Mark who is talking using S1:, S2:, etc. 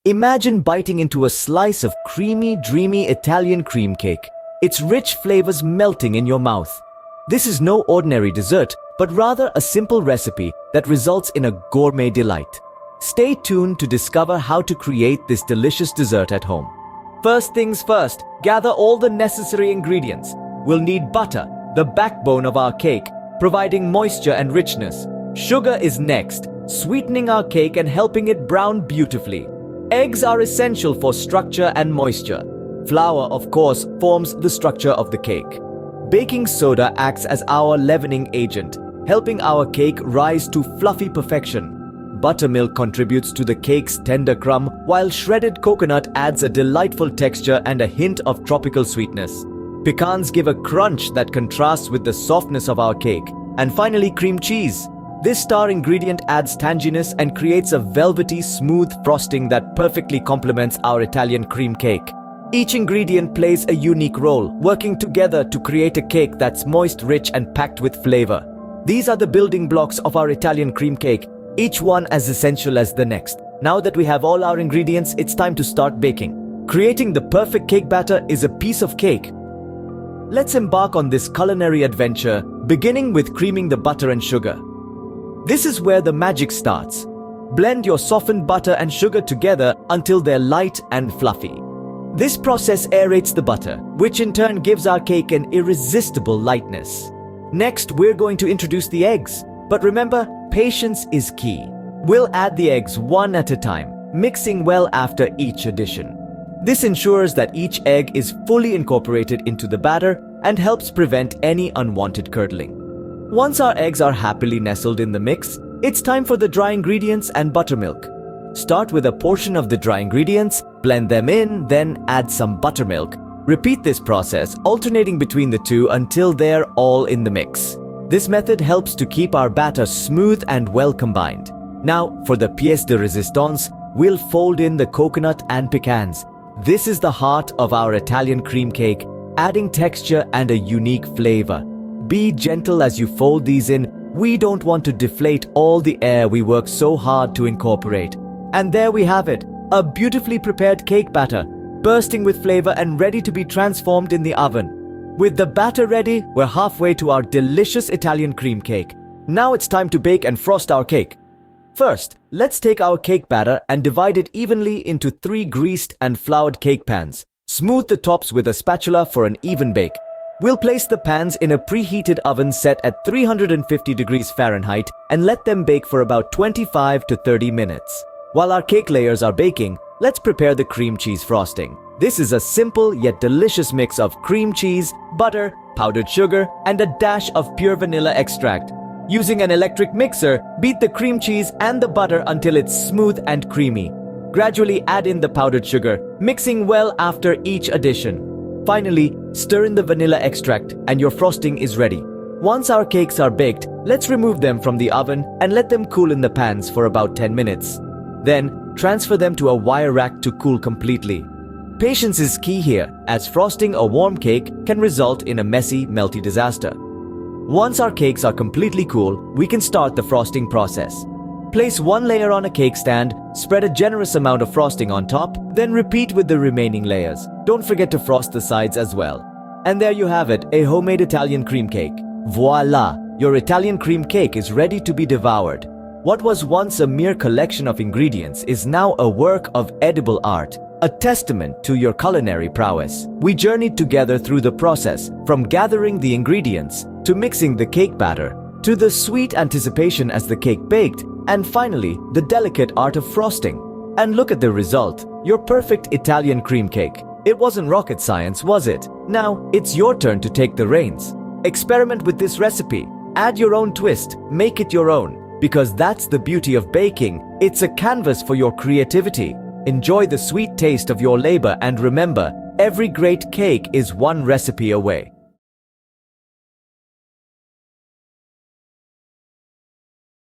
S1: Imagine biting into a slice of creamy, dreamy Italian cream cake, its rich flavors melting in your mouth. This is no ordinary dessert, but rather a simple recipe that results in a gourmet delight. Stay tuned to discover how to create this delicious dessert at home. First things first, gather all the necessary ingredients. We'll need butter, the backbone of our cake, providing moisture and richness. Sugar is next, sweetening our cake and helping it brown beautifully. Eggs are essential for structure and moisture. Flour, of course, forms the structure of the cake. Baking soda acts as our leavening agent, helping our cake rise to fluffy perfection. Buttermilk contributes to the cake's tender crumb, while shredded coconut adds a delightful texture and a hint of tropical sweetness. Pecans give a crunch that contrasts with the softness of our cake. And finally, cream cheese. This star ingredient adds tanginess and creates a velvety, smooth frosting that perfectly complements our Italian cream cake. Each ingredient plays a unique role, working together to create a cake that's moist, rich, and packed with flavor. These are the building blocks of our Italian cream cake, each one as essential as the next. Now that we have all our ingredients, it's time to start baking. Creating the perfect cake batter is a piece of cake. Let's embark on this culinary adventure, beginning with creaming the butter and sugar. This is where the magic starts. Blend your softened butter and sugar together until they're light and fluffy. This process aerates the butter, which in turn gives our cake an irresistible lightness. Next, we're going to introduce the eggs. But remember, patience is key. We'll add the eggs one at a time, mixing well after each addition. This ensures that each egg is fully incorporated into the batter and helps prevent any unwanted curdling. Once our eggs are happily nestled in the mix, it's time for the dry ingredients and buttermilk. Start with a portion of the dry ingredients, blend them in, then add some buttermilk. Repeat this process, alternating between the two until they're all in the mix. This method helps to keep our batter smooth and well combined. Now, for the pièce de résistance, we'll fold in the coconut and pecans. This is the heart of our Italian cream cake, adding texture and a unique flavor. Be gentle as you fold these in. We don't want to deflate all the air we work so hard to incorporate. And there we have it, a beautifully prepared cake batter, bursting with flavor and ready to be transformed in the oven. With the batter ready, we're halfway to our delicious Italian cream cake. Now it's time to bake and frost our cake. First, let's take our cake batter and divide it evenly into 3 greased and floured cake pans. Smooth the tops with a spatula for an even bake. We'll place the pans in a preheated oven set at 350 degrees Fahrenheit and let them bake for about 25 to 30 minutes. While our cake layers are baking, let's prepare the cream cheese frosting. This is a simple yet delicious mix of cream cheese, butter, powdered sugar, and a dash of pure vanilla extract. Using an electric mixer, beat the cream cheese and the butter until it's smooth and creamy. Gradually add in the powdered sugar, mixing well after each addition. Finally, stir in the vanilla extract and your frosting is ready. Once our cakes are baked, let's remove them from the oven and let them cool in the pans for about 10 minutes. Then, transfer them to a wire rack to cool completely. Patience is key here, as frosting a warm cake can result in a messy, melty disaster. Once our cakes are completely cool, we can start the frosting process. Place one layer on a cake stand, spread a generous amount of frosting on top, then repeat with the remaining layers. Don't forget to frost the sides as well. And there you have it, a homemade Italian cream cake. Voila! Your Italian cream cake is ready to be devoured. What was once a mere collection of ingredients is now a work of edible art, a testament to your culinary prowess. We journeyed together through the process, from gathering the ingredients, to mixing the cake batter, to the sweet anticipation as the cake baked, and finally, the delicate art of frosting. And look at the result, your perfect Italian cream cake. It wasn't rocket science, was it? Now, it's your turn to take the reins. Experiment with this recipe. Add your own twist, make it your own. Because that's the beauty of baking. It's a canvas for your creativity. Enjoy the sweet taste of your labor and remember, every great cake is one recipe away.